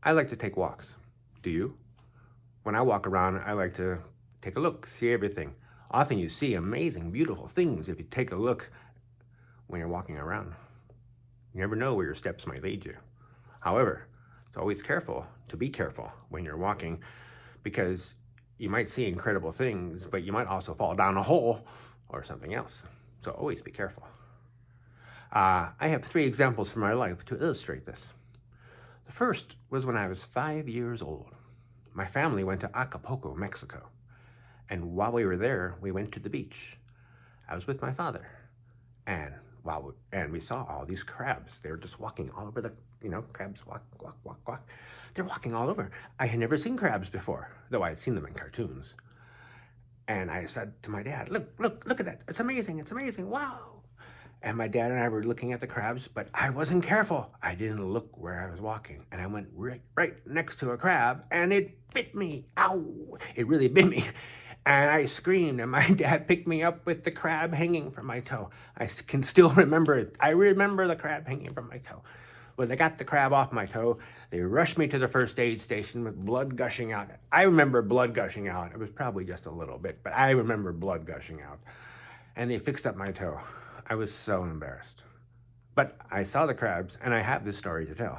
I like to take walks. Do you? When I walk around, I like to take a look, see everything. Often you see amazing, beautiful things if you take a look when you're walking around. You never know where your steps might lead you. However, it's always careful to be careful when you're walking because you might see incredible things, but you might also fall down a hole or something else. So always be careful. I have three examples from my life to illustrate this. The first was when I was 5 years old. My family went to Acapulco, Mexico. And while we were there, we went to the beach. I was with my father. And we saw all these crabs. They were just walking all over crabs walk, walk, walk, walk. They're walking all over. I had never seen crabs before, though I had seen them in cartoons. And I said to my dad, look at that. It's amazing, wow. And my dad and I were looking at the crabs, but I wasn't careful. I didn't look where I was walking. And I went right next to a crab, and it bit me. Ow! It really bit me. And I screamed, and my dad picked me up with the crab hanging from my toe. I can still remember it. I remember the crab hanging from my toe. When they got the crab off my toe, they rushed me to the first aid station with blood gushing out. I remember blood gushing out. It was probably just a little bit, but I remember blood gushing out. And they fixed up my toe. I was so embarrassed. But I saw the crabs, and I have this story to tell.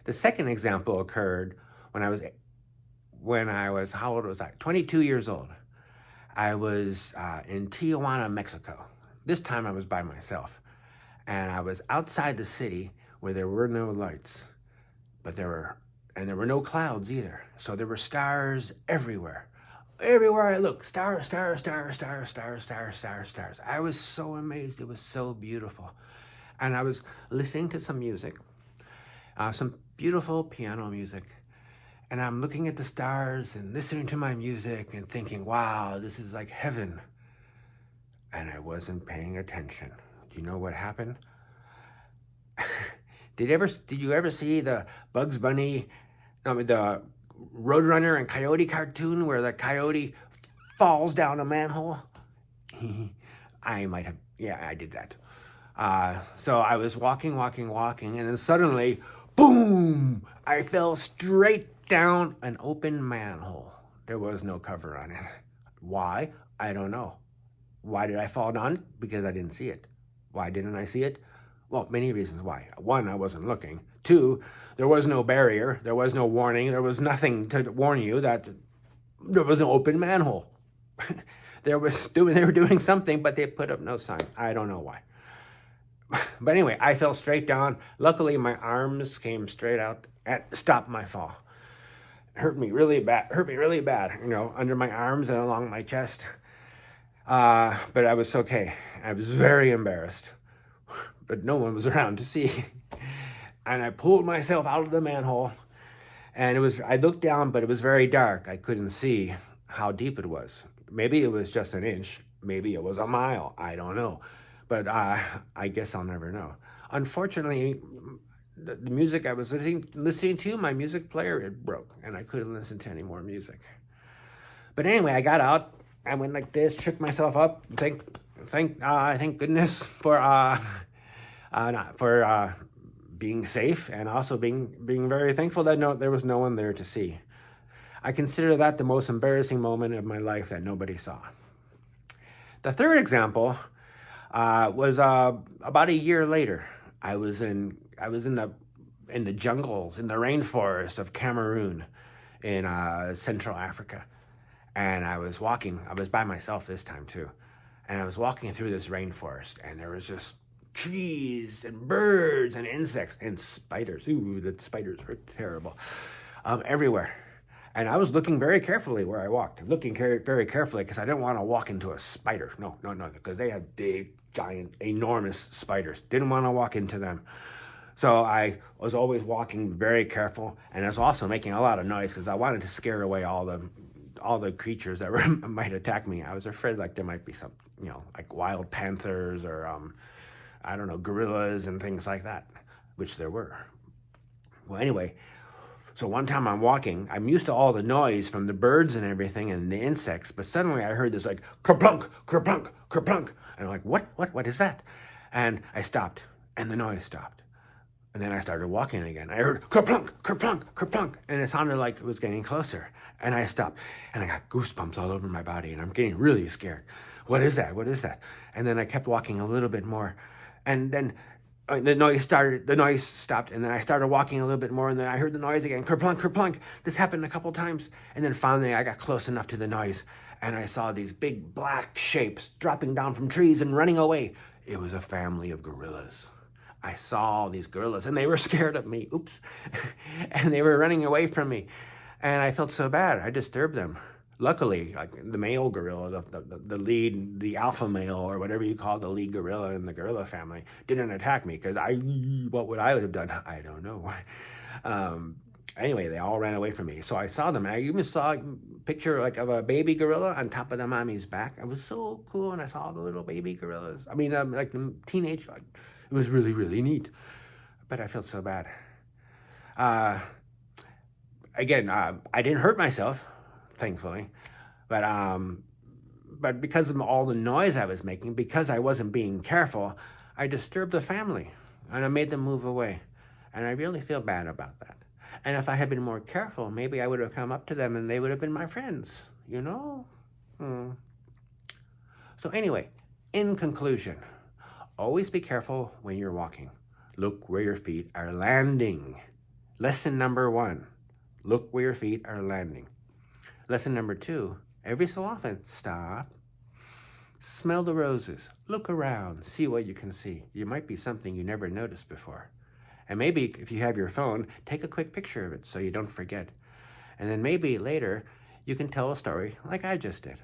The second example occurred when I was, how old was I? 22 years old. I was in Tijuana, Mexico. This time I was by myself. And I was outside the city where there were no lights, but there were no clouds either. So there were stars everywhere. Everywhere I looked, stars, stars, stars, stars, stars, stars, stars, stars. I was so amazed. It was so beautiful. And I was listening to some music, some beautiful piano music. And I'm looking at the stars and listening to my music and thinking, wow, this is like heaven. And I wasn't paying attention. Do you know what happened? Did you ever see the Bugs Bunny, the Roadrunner and Coyote cartoon where the coyote falls down a manhole? I might have, yeah, I did that. So I was walking, and then suddenly, boom! I fell straight down an open manhole. There was no cover on it. Why? I don't know. Why did I fall down? Because I didn't see it. Why didn't I see it? Well, many reasons why. One, I wasn't looking. Two, there was no barrier. There was no warning. There was nothing to warn you that there was an open manhole. They were doing something, but they put up no sign. I don't know why. But anyway, I fell straight down. Luckily, my arms came straight out and stopped my fall. It hurt me really bad, under my arms and along my chest. But I was okay. I was very embarrassed. But no one was around to see. And I pulled myself out of the manhole. And I looked down, but it was very dark. I couldn't see how deep it was. Maybe it was just an inch. Maybe it was a mile. I don't know. But I guess I'll never know. Unfortunately, the music I was listening to, my music player, it broke. And I couldn't listen to any more music. But anyway, I got out. I went like this, shook myself up. Thank goodness for being safe, and also being very thankful that there was no one there to see. I consider that the most embarrassing moment of my life that nobody saw. The third example was about a year later. I was in the jungles, in the rainforest of Cameroon, in Central Africa, and I was walking. I was by myself this time too, and I was walking through this rainforest, and there was just trees and birds and insects and spiders. Ooh, the spiders were terrible. Everywhere. And I was looking very carefully where I walked, looking very carefully because I didn't want to walk into a spider. No, because they had big, giant, enormous spiders. Didn't want to walk into them. So I was always walking very careful, and I was also making a lot of noise because I wanted to scare away all the creatures that might attack me. I was afraid like there might be some, like wild panthers or I don't know, gorillas and things like that, which there were. Well, anyway, so one time I'm walking, I'm used to all the noise from the birds and everything and the insects, but suddenly I heard this like kerplunk, kerplunk, kerplunk. And I'm like, what is that? And I stopped, and the noise stopped. And then I started walking again. I heard kerplunk, kerplunk, kerplunk, and it sounded like it was getting closer. And I stopped, and I got goosebumps all over my body, and I'm getting really scared. What is that? What is that? And then I kept walking a little bit more, and then the noise stopped, and then I started walking a little bit more, and then I heard the noise again, kerplunk, kerplunk. This happened a couple times, and then finally I got close enough to the noise, and I saw these big black shapes dropping down from trees and running away. It was a family of gorillas. I saw these gorillas, and they were scared of me. Oops. And they were running away from me. And I felt so bad. I disturbed them. Luckily, like the male gorilla, the lead, the alpha male, or whatever you call the lead gorilla in the gorilla family, didn't attack me, because what would I have done? I don't know. Anyway, they all ran away from me. So I saw them. I even saw a picture like of a baby gorilla on top of the mommy's back. It was so cool, and I saw the little baby gorillas. I mean, like the teenage. It was really, really neat. But I felt so bad. Again, I didn't hurt myself, thankfully. But because of all the noise I was making, because I wasn't being careful, I disturbed the family, and I made them move away. And I really feel bad about that. And if I had been more careful, maybe I would have come up to them and they would have been my friends, you know? So anyway, in conclusion, always be careful when you're walking. Look where your feet are landing. Lesson number 1, look where your feet are landing. Lesson number 2, every so often, stop, smell the roses, look around, see what you can see. You might be something you never noticed before. And maybe if you have your phone, take a quick picture of it so you don't forget. And then maybe later you can tell a story like I just did.